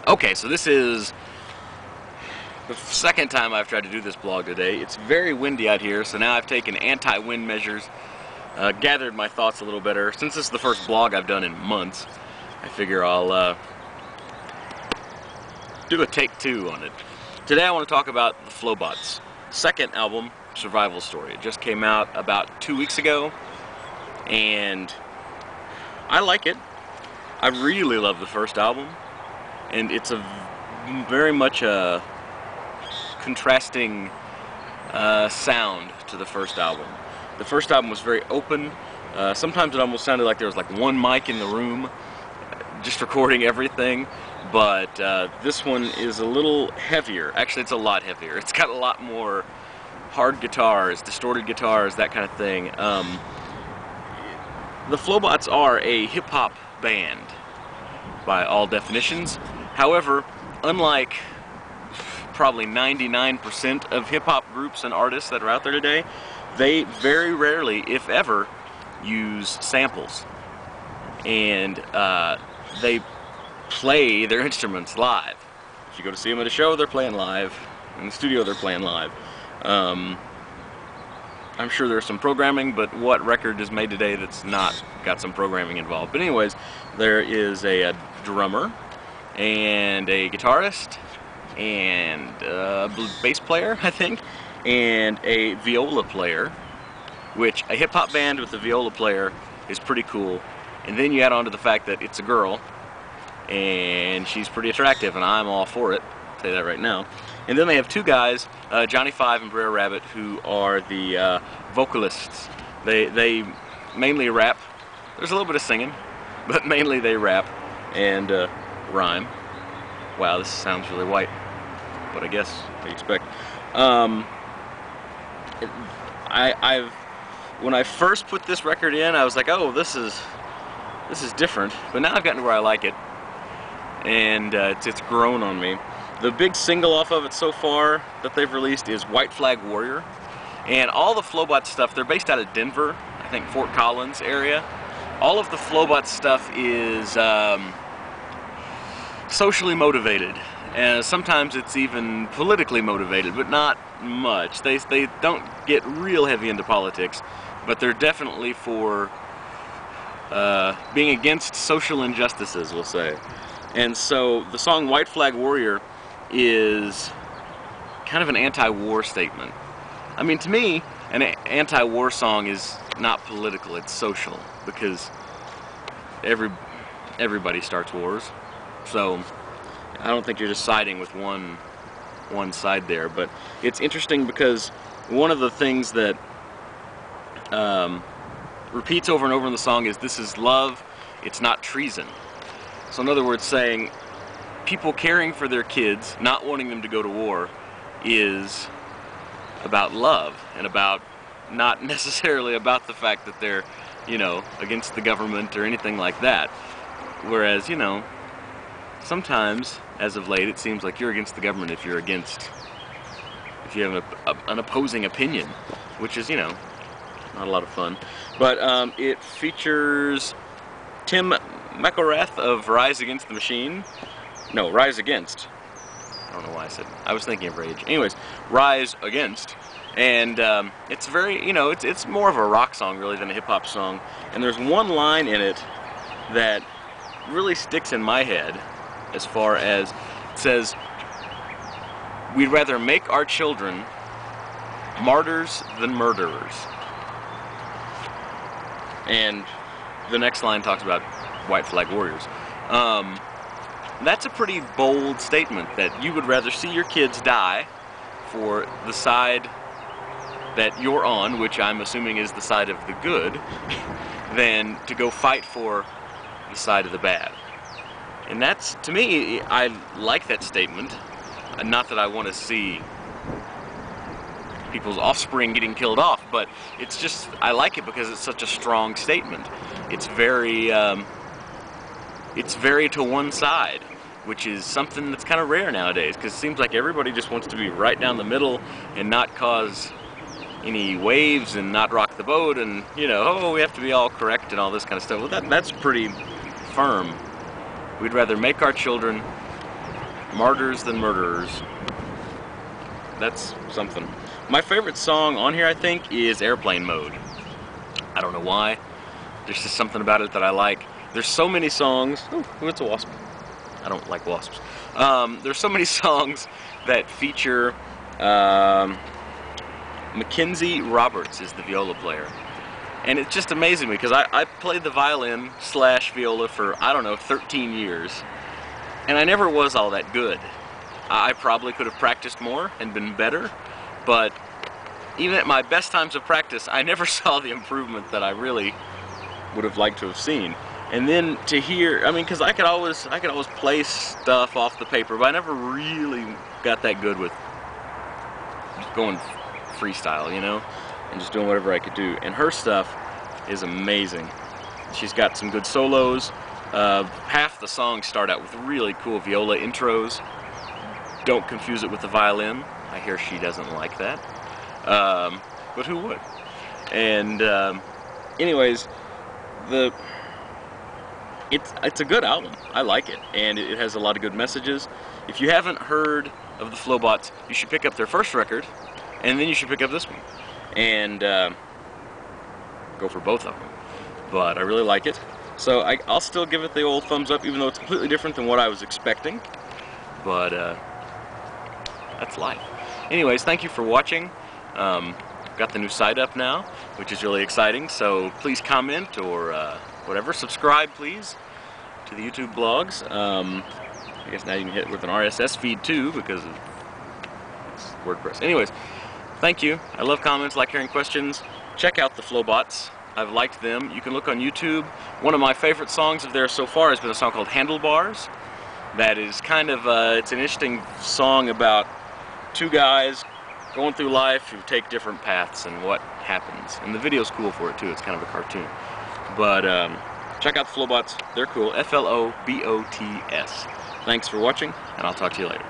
Okay, so this is the second time I've tried to do this blog today. It's very windy out here, so now I've taken anti-wind measures, gathered my thoughts a little better. Since this is the first blog I've done in months, I figure I'll do a take two on it. Today I want to talk about the Flobots' second album, Survival Story. It just came out about 2 weeks ago, and I like it. I really love the first album, and it's very much a contrasting sound to the first album. The first album was very open. Sometimes it almost sounded like there was like one mic in the room just recording everything, but this one is a little heavier. Actually, it's a lot heavier. It's got a lot more hard guitars, distorted guitars, that kind of thing. The Flobots are a hip-hop band by all definitions. However, unlike probably 99% of hip-hop groups and artists that are out there today, they very rarely, if ever, use samples. And they play their instruments live. If you go to see them at a show, they're playing live. In the studio, they're playing live. I'm sure there's some programming, but what record is made today that's not got some programming involved? But anyways, there is a drummer and a guitarist and a bass player, I think, and a viola player, which a hip-hop band with a viola player is pretty cool. And then you add on to the fact that it's a girl, and she's pretty attractive, and I'm all for it. I'll tell you that right now. And then they have two guys, Johnny Five and Brer Rabbit, who are the vocalists. They mainly rap. There's a little bit of singing, but mainly they rap and rhyme. Wow, this sounds really white, but I guess what do you expect? When I first put this record in, I was like, oh, this is different. But now I've gotten to where I like it, and it's grown on me. The big single off of it so far that they've released is White Flag Warrior. And all the Flobots stuff, they're based out of Denver, I think Fort Collins area. All of the Flobots stuff is socially motivated. And sometimes it's even politically motivated, but not much. They don't get real heavy into politics, but they're definitely for being against social injustices, we'll say. And so the song White Flag Warrior is kind of an anti-war statement. I mean, to me, an anti-war song is not political, it's social, because everybody starts wars. So I don't think you're just siding with one side there. But it's interesting because one of the things that repeats over and over in the song is, this is love, it's not treason. So in other words, saying people caring for their kids, not wanting them to go to war, is about love, and about not necessarily about the fact that they're, you know, against the government or anything like that. Whereas, you know, sometimes, as of late, it seems like you're against the government if you have an opposing opinion, which is, you know, not a lot of fun. But it features Tim McElrath of Rise Against the Machine. No, Rise Against. I don't know why I said, I was thinking of Rage. Anyways, Rise Against. And it's very, you know, it's more of a rock song really than a hip-hop song. And there's one line in it that really sticks in my head, as far as it says, we'd rather make our children martyrs than murderers. And the next line talks about White Flag Warriors. That's a pretty bold statement, that you would rather see your kids die for the side that you're on, which I'm assuming is the side of the good, than to go fight for the side of the bad. And that's, to me, I like that statement. Not that I want to see people's offspring getting killed off, but it's just, I like it because it's such a strong statement. It's very to one side, which is something that's kind of rare nowadays, because it seems like everybody just wants to be right down the middle and not cause any waves and not rock the boat, and, you know, oh, we have to be all correct and all this kind of stuff. Well, that's pretty firm. We'd rather make our children Martyrs Than Murderers. That's something. My favorite song on here, I think, is Airplane Mode. I don't know why. There's just something about it that I like. There's so many songs. Ooh, it's a wasp. I don't like wasps. There's so many songs that feature Mackenzie Roberts is the viola player. And it's just amazing me because I played the violin / viola for, I don't know, 13 years. And I never was all that good. I probably could have practiced more and been better, but even at my best times of practice, I never saw the improvement that I really would have liked to have seen. And then to hear, I mean, because I could always play stuff off the paper, but I never really got that good with just going freestyle, you know, and just doing whatever I could do. And her stuff is amazing. She's got some good solos. Half the songs start out with really cool viola intros. Don't confuse it with the violin. I hear she doesn't like that. But who would? And anyways, it's a good album. I like it, and it has a lot of good messages. If you haven't heard of the Flobots, you should pick up their first record, and then you should pick up this one, and go for both of them. But I really like it, so I'll still give it the old thumbs up, even though it's completely different than what I was expecting. But that's life. Anyways, thank you for watching. Got the new site up now, which is really exciting, so please comment or whatever. Subscribe, please, to the YouTube blogs. I guess now you can hit it with an RSS feed too, because of WordPress. Anyways, thank you. I love comments, like hearing questions. Check out the Flobots. I've liked them. You can look on YouTube. One of my favorite songs of theirs so far has been a song called Handlebars. That is kind of, it's an interesting song about two guys going through life who take different paths and what happens. And the video's cool for it too. It's kind of a cartoon. But check out the Flobots. They're cool. Flobots. Thanks for watching, and I'll talk to you later.